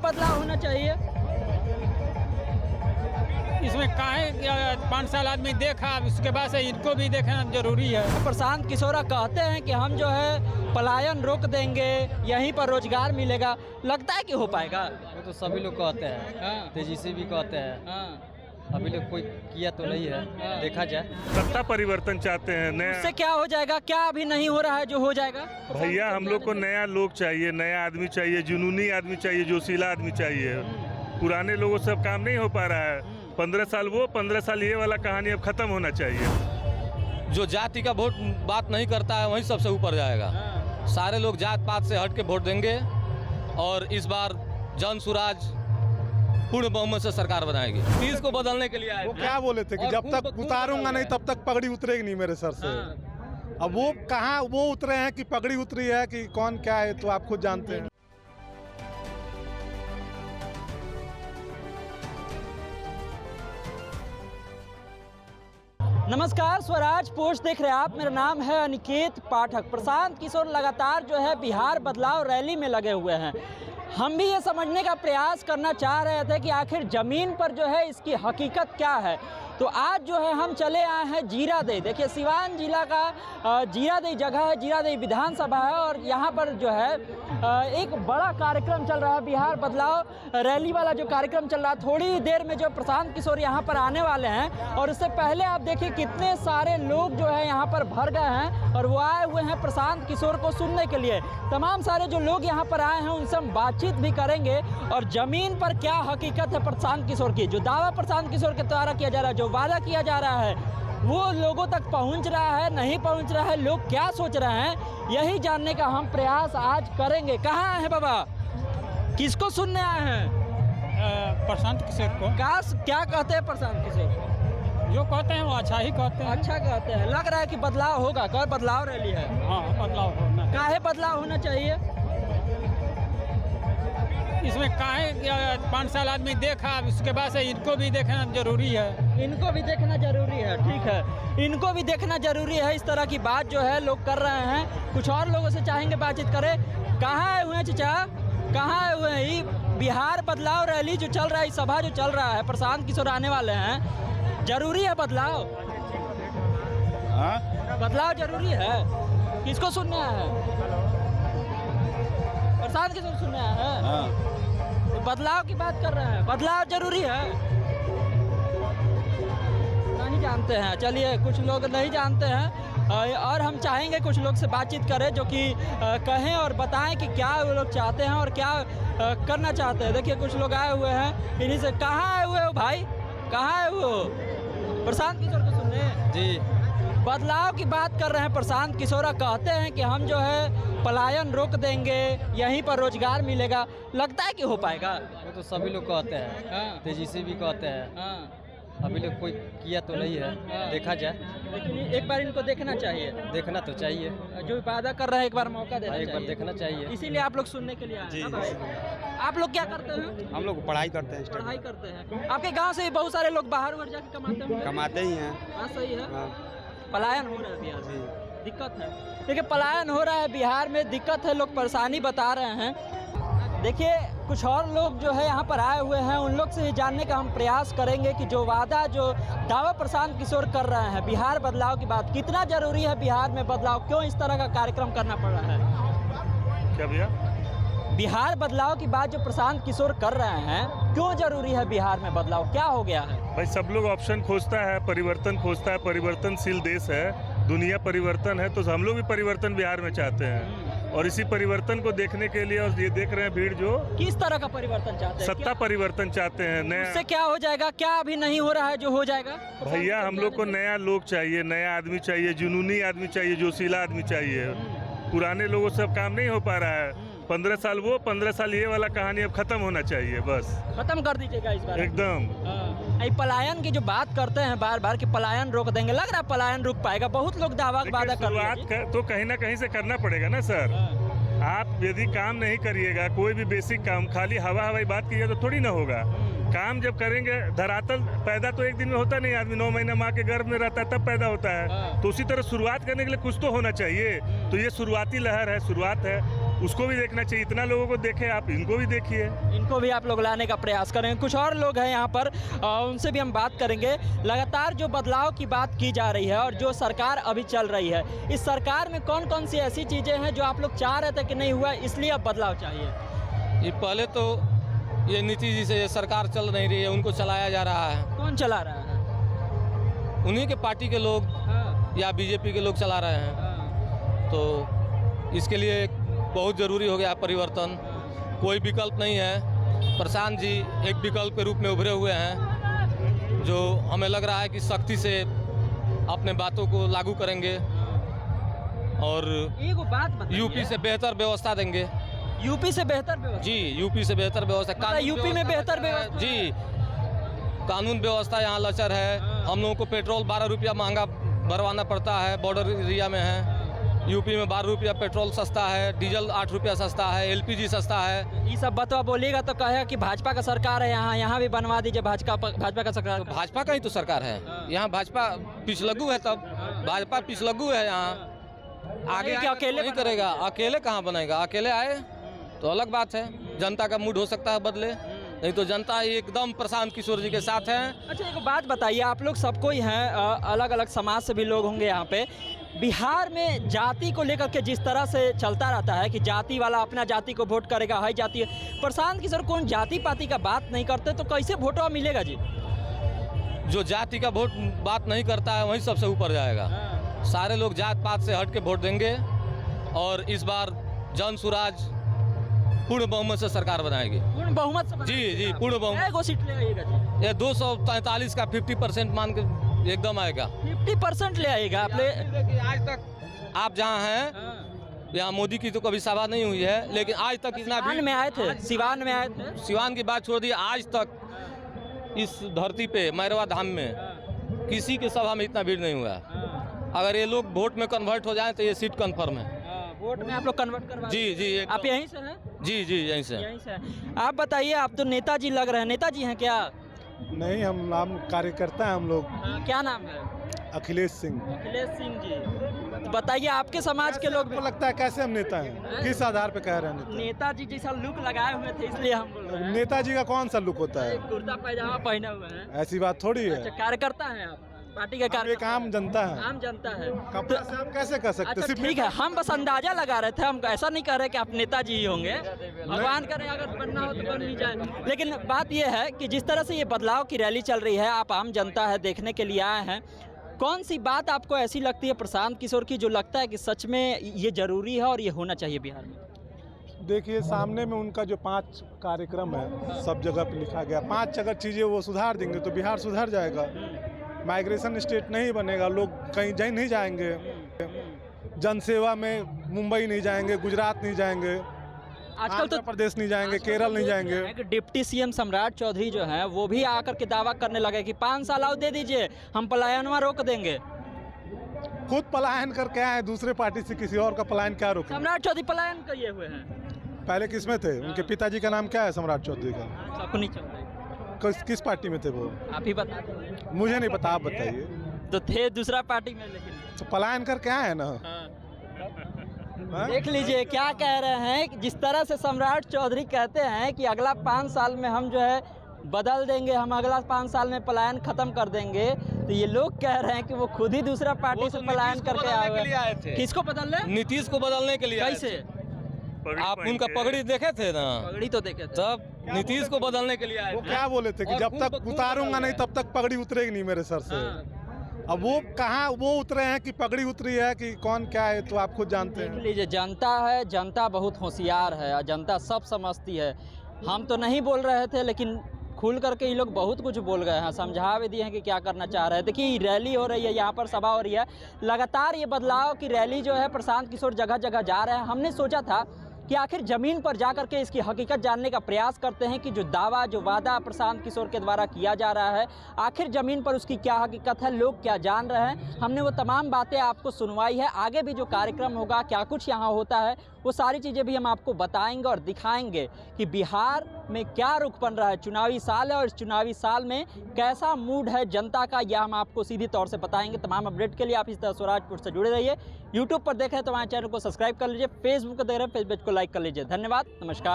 बदलाव होना चाहिए? इसमें काहे 5 साल आदमी देखा, उसके बाद से इनको भी देखना जरूरी है। प्रशांत किशोरा कहते हैं कि हम जो है पलायन रोक देंगे, यहीं पर रोजगार मिलेगा। लगता है कि हो पाएगा? वो तो सभी लोग कहते हैं, हाँ। तेजी से भी कहते हैं। हाँ। अभी लोग कोई किया तो नहीं है, देखा जाए। सत्ता परिवर्तन चाहते हैं, नया। उससे क्या हो जाएगा? क्या अभी नहीं हो रहा है जो हो जाएगा? भैया हम लोग को नया लोग चाहिए, नया आदमी चाहिए, जुनूनी आदमी चाहिए, जोशीला आदमी चाहिए। पुराने लोगों से अब काम नहीं हो पा रहा है। 15 साल वो 15 साल ये वाला कहानी अब खत्म होना चाहिए। जो जाति का वोट बात नहीं करता है वही सबसे ऊपर जाएगा। सारे लोग जात पात से हट के वोट देंगे और इस बार जन सुराज पूर्ण बहुमत से सरकार बनाएगी। तीस को बदलने के लिए आए। वो क्या बोले थे कि जब तक उतारूंगा नहीं तब तक पगड़ी उतरेगी नहीं मेरे सर से। अब वो कहाँ वो उतरे हैं कि पगड़ी उतरी है कि कौन क्या है, तो आप खुद जानते हैं। नमस्कार, स्वराज पोस्ट देख रहे हैं आप। मेरा नाम है अनिकेत पाठक। प्रशांत किशोर लगातार जो है बिहार बदलाव रैली में लगे हुए हैं। हम भी ये समझने का प्रयास करना चाह रहे थे कि आखिर ज़मीन पर जो है इसकी हकीकत क्या है। तो आज जो है हम चले आए हैं जीरादेई। देखिए, सिवान जिला का जीरादेई जगह है, जीरादेई विधानसभा है और यहाँ पर जो है एक बड़ा कार्यक्रम चल रहा है, बिहार बदलाव रैली वाला जो कार्यक्रम चल रहा है। थोड़ी देर में जो प्रशांत किशोर यहाँ पर आने वाले हैं और उससे पहले आप देखिए कितने सारे लोग जो है यहाँ पर भर गए हैं और वो आए हुए हैं प्रशांत किशोर को सुनने के लिए। तमाम सारे जो लोग यहाँ पर आए हैं उनसे हम बातचीत भी करेंगे और ज़मीन पर क्या हकीकत है प्रशांत किशोर की, जो दावा प्रशांत किशोर के द्वारा किया जा रहा है, जो वादा किया जा रहा है, वो लोगों तक पहुंच रहा है, नहीं पहुंच रहा है, लोग क्या सोच रहे हैं, यही जानने का हम प्रयास आज करेंगे। कहाँ आए हैं बाबा? किसको सुनने आए हैं? प्रशांत किशोर को। क्या कहते हैं प्रशांत किशोर? जो कहते हैं वो अच्छा ही कहते हैं। अच्छा कहते हैं। लग रहा है कि बदलाव होगा। कल बदलाव रैली है। हाँ, बदलाव होना। काहे बदलाव होना चाहिए? इसमें काहे 5 साल आदमी देखा, उसके बाद से इनको भी देखना जरूरी है। इनको भी देखना जरूरी है। ठीक है, इनको भी देखना जरूरी है। इस तरह की बात जो है लोग कर रहे हैं। कुछ और लोगों से चाहेंगे बातचीत करें। कहाँ आए हुए हैं चाचा? कहाँ आए हुए हैं? ये बिहार बदलाव रैली जो चल रहा है, सभा जो चल रहा है, प्रशांत किशोर आने वाले हैं। जरूरी है बदलाव? बदलाव जरूरी है। किसको सुनने आए हैं? प्रशांत किशोर सुनने आए हैं। तो बदलाव की बात कर रहे हैं। बदलाव जरूरी है? नहीं जानते हैं। चलिए, कुछ लोग नहीं जानते हैं और हम चाहेंगे कुछ लोग से बातचीत करें जो कि कहें और बताएं कि क्या वो लोग चाहते हैं और क्या करना चाहते हैं। देखिए, कुछ लोग आए हुए हैं, इन्हीं से। कहाँ आए हुए हो भाई? कहाँ आए हुए हो? प्रशांत किशोर को सुनने? जी, बदलाव की बात कर रहे हैं। प्रशांत किशोरा कहते हैं कि हम जो है पलायन रोक देंगे, यहीं पर रोजगार मिलेगा। लगता है कि हो पाएगा? वो तो सभी लोग कहते हैं, हाँ। तेजी से भी कहते हैं। हाँ। अभी लोग कोई किया तो नहीं है, देखा जाए। लेकिन एक बार इनको देखना चाहिए। देखना तो चाहिए, जो वादा कर रहे हैं एक बार मौका देना एक बार चाहिए। देखना चाहिए। इसीलिए आप लोग सुनने के लिए आए हैं ना भाई? आप लोग क्या करते हैं? हम लोग पढ़ाई करते हैं, पढ़ाई करते हैं। आपके गांव से बहुत सारे लोग बाहर उहर जाके कमाते हैं। कमाते ही हैं। हाँ, सही है। हाँ। पलायन हो रहा है बिहार में, दिक्कत है। देखिए, पलायन हो रहा है बिहार में, दिक्कत है, लोग परेशानी बता रहे हैं। देखिए, कुछ और लोग जो है यहाँ पर आए हुए हैं, उन लोग से ये जानने का हम प्रयास करेंगे कि जो वादा, जो दावा प्रशांत किशोर कर रहे हैं बिहार बदलाव की बात, कितना जरूरी है बिहार में बदलाव? क्यों इस तरह का कार्यक्रम करना पड़ रहा है? क्या भैया? बिहार बदलाव की बात जो प्रशांत किशोर कर रहे हैं, क्यों जरूरी है बिहार में बदलाव? क्या हो गया है? भाई, सब लोग ऑप्शन खोजता है, परिवर्तन खोजता है। परिवर्तनशील देश है, दुनिया परिवर्तन है, तो हम लोग भी परिवर्तन बिहार में चाहते हैं। और इसी परिवर्तन को देखने के लिए, और ये देख रहे हैं भीड़, जो किस तरह का परिवर्तन चाहते हैं? सत्ता परिवर्तन चाहते हैं, नया। उससे क्या हो जाएगा? क्या अभी नहीं हो रहा है जो हो जाएगा? भैया हम लोग को नया लोग चाहिए, नया आदमी चाहिए, जुनूनी आदमी चाहिए, जोशीला आदमी चाहिए। पुराने लोगों से अब काम नहीं हो पा रहा है। 15 साल वो 15 साल ये वाला कहानी अब खत्म होना चाहिए। बस खत्म कर दीजिएगा इस बार एकदम। पलायन की जो बात करते हैं बार बार कि पलायन रोक देंगे, लग रहा है पलायन रुक पाएगा? बहुत लोग दावा वादा कर रहे हैं। शुरुआत तो कहीं ना कहीं से करना पड़ेगा ना सर। आप यदि काम नहीं करिएगा, कोई भी बेसिक काम, खाली हवाई बात कीजिए तो थोड़ी ना होगा। काम जब करेंगे, धरातल पैदा तो एक दिन में होता नहीं। आदमी 9 महीना माँ के गर्भ में रहता है तब पैदा होता है। तो उसी तरह शुरुआत करने के लिए कुछ तो होना चाहिए। तो ये शुरुआती लहर है, शुरुआत है। उसको भी देखना चाहिए। इतना लोगों को देखे आप, इनको भी देखिए। इनको भी आप लोग लाने का प्रयास करेंगे। कुछ और लोग हैं यहाँ पर, उनसे भी हम बात करेंगे। लगातार जो बदलाव की बात की जा रही है और जो सरकार अभी चल रही है, इस सरकार में कौन कौन सी ऐसी चीज़ें हैं जो आप लोग चाह रहे थे कि नहीं हुआ, इसलिए अब बदलाव चाहिए? ये पहले तो ये नीतीश जी से ये सरकार चल नहीं रही है, उनको चलाया जा रहा है। कौन चला रहा है? उन्हीं के पार्टी के लोग या बीजेपी के लोग चला रहे हैं। तो इसके लिए बहुत ज़रूरी हो गया परिवर्तन। कोई विकल्प नहीं है। प्रशांत जी एक विकल्प के रूप में उभरे हुए हैं, जो हमें लग रहा है कि सख्ती से अपने बातों को लागू करेंगे और एक बात बताइए, यूपी से बेहतर व्यवस्था देंगे। यूपी से बेहतर व्यवस्था? जी, यूपी से बेहतर व्यवस्था। मतलब यूपी में बेहतर व्यवस्था? जी, कानून व्यवस्था यहाँ लचर है। हम लोगों को पेट्रोल 12 रुपया महंगा भरवाना पड़ता है, बॉर्डर एरिया में है। यूपी में 12 रुपया पेट्रोल सस्ता है, डीजल 8 रुपया सस्ता है, एलपीजी सस्ता है। ये सब बतवा बोलिएगा तो कहेगा कि भाजपा का सरकार है, यहाँ भी बनवा दीजिए भाजपा का सरकार। तो भाजपा का ही तो सरकार है यहाँ। भाजपा पिछलग्गू है, तब भाजपा पिछलग्गू है यहाँ। आगे क्या अकेले नहीं करेगा? अकेले कहाँ बनेगा? अकेले आए तो अलग बात है। जनता का मूड हो सकता है बदले, नहीं तो जनता एकदम प्रशांत किशोर जी के साथ है। अच्छा, एक बात बताइए, आप लोग सबको ही हैं, अलग अलग समाज से भी लोग होंगे यहाँ पे। बिहार में जाति को लेकर के जिस तरह से चलता रहता है कि जाति वाला अपना जाति को वोट करेगा, हाई जाति। प्रशांत किशोर कौन जाति पाति का बात नहीं करते, तो कैसे वोटवा मिलेगा जी? जो जाति का वोट बात नहीं करता है वही सबसे ऊपर जाएगा। सारे लोग जात पात से हट के वोट देंगे और इस बार जन सुराज पूर्ण बहुमत से सरकार बनाएगी। पूर्ण बहुमत से? जी, पूर्ण बहुमत। को सीट ले आइएगा जी? ये 243 का 50% मान के एकदम आएगा। 50% ले आएगा आप? आज तक आप जहाँ हैं, यहाँ मोदी की तो कभी सभा नहीं हुई है, लेकिन आज तक इतना सिवान में आए थे? सिवान में आए थे? सिवान की बात छोड़ दी, आज तक इस धरती पे मैरवा धाम में किसी के सभा में इतना भीड़ नहीं हुआ है। अगर ये लोग वोट में कन्वर्ट हो जाएं तो ये सीट कन्फर्म है। वोट में आप लोग कन्वर्ट करवा? जी जी। आप यहीं से हैं? जी जी, यहीं से। यहीं से। आप बताइए, आप तो नेताजी लग रहे हैं, नेताजी हैं क्या? नहीं, हम नाम कार्यकर्ता हैं हम लोग। क्या नाम है? अखिलेश सिंह। अखिलेश सिंह जी। तो बताइए, आपके समाज के लोग को लगता है कैसे हम नेता हैं? किस आधार पे कह रहे हैं नेता? नेताजी जैसा लुक लगाए हुए थे इसलिए हम बोल रहे हैं। नेताजी का कौन सा लुक होता है? कुर्ता पैजामा पहने हुए हैं। ऐसी बात थोड़ी है। अच्छा, कार्यकर्ता हैं आप? पार्टी के एक कार्यकर्ता? आम जनता है। आम जनता है। कपड़ा से आप कैसे कह सकते? अच्छा, सिर्फ ठीक है, हम बस अंदाजा लगा रहे थे, हम ऐसा नहीं कह रहे कि आप नेताजी ही होंगे। भगवान करे अगर बनना हो तो बन भी जाए। लेकिन बात यह है कि जिस तरह से ये बदलाव की रैली चल रही है, आप आम जनता है, देखने के लिए आए हैं, कौन सी बात आपको ऐसी लगती है प्रशांत किशोर की जो लगता है कि सच में ये जरूरी है और ये होना चाहिए बिहार में? देखिए, सामने में उनका जो 5 कार्यक्रम है, सब जगह पे लिखा गया। 5 अगर चीज़ें वो सुधार देंगे तो बिहार सुधर जाएगा। माइग्रेशन स्टेट नहीं बनेगा, लोग कहीं नहीं जाएंगे। जनसेवा में मुंबई नहीं जाएंगे, गुजरात नहीं जाएंगे, आजकल तो प्रदेश नहीं जाएंगे, केरल नहीं जाएंगे। डिप्टी सीएम सम्राट चौधरी जो हैं वो भी आकर के दावा करने लगे कि 5 साल और दे दीजिए, हम पलायनवा रोक देंगे। खुद पलायन करके आए, दूसरे पार्टी से किसी और का पलायन क्या रोके? सम्राट चौधरी पलायन किए हुए हैं। पहले किस में थे? उनके पिताजी का नाम क्या है? सम्राट चौधरी का। शकुनी चौधरी। किस पार्टी में थे वो? आप ही बता दीजिए। मुझे नहीं पता, आप बताइए। तो थे दूसरा पार्टी में, लेकिन तो पलायन करके आए हैं ना। देख लीजिए क्या कह रहे हैं कि जिस तरह से सम्राट चौधरी कहते हैं कि अगला 5 साल में हम जो है बदल देंगे, हम अगला 5 साल में पलायन खत्म कर देंगे, तो ये लोग कह रहे हैं कि वो खुद ही दूसरा पार्टी से पलायन करके आए थे। किसको बदल रहे? नीतीश को बदलने के लिए। कैसे? आप उनका पगड़ी देखे थे ना? पगड़ी तो देखे थे। तब नीतीश को बदलने के लिए आए वो थे। क्या बोले थे कि जब तक उतारूंगा नहीं तब तक पगड़ी उतरेगी नहीं मेरे सर से। अब वो कहाँ वो उतरे हैं कि पगड़ी उतरी है कि कौन क्या है, तो आप खुद जानते देख हैं। लीजिए, जनता है, जनता बहुत होशियार है और जनता सब समझती है। हम तो नहीं बोल रहे थे, लेकिन खुल करके ये लोग बहुत कुछ बोल गए हैं, समझा भी दिए हैं कि क्या करना चाह रहे हैं। देखिए, रैली हो रही है, यहाँ पर सभा हो रही है, लगातार ये बदलाव की रैली जो है, प्रशांत किशोर जगह जगह जा रहे हैं। हमने सोचा था कि आखिर ज़मीन पर जा कर के इसकी हकीकत जानने का प्रयास करते हैं कि जो दावा, जो वादा प्रशांत किशोर के द्वारा किया जा रहा है, आखिर ज़मीन पर उसकी क्या हकीकत है, लोग क्या जान रहे हैं। हमने वो तमाम बातें आपको सुनवाई है। आगे भी जो कार्यक्रम होगा, क्या कुछ यहाँ होता है, वो सारी चीज़ें भी हम आपको बताएंगे और दिखाएंगे कि बिहार में क्या रुख बन रहा है। चुनावी साल है और इस चुनावी साल में कैसा मूड है जनता का, यह हम आपको सीधी तौर से बताएंगे। तमाम अपडेट के लिए आप इस तरह स्वराजपुर से जुड़े रहिए। यूट्यूब पर देखें तो हमारे चैनल को सब्सक्राइब कर लीजिए, फेसबुक पर देख रहे हैं फेसबुक को लाइक कर लीजिए। धन्यवाद, नमस्कार।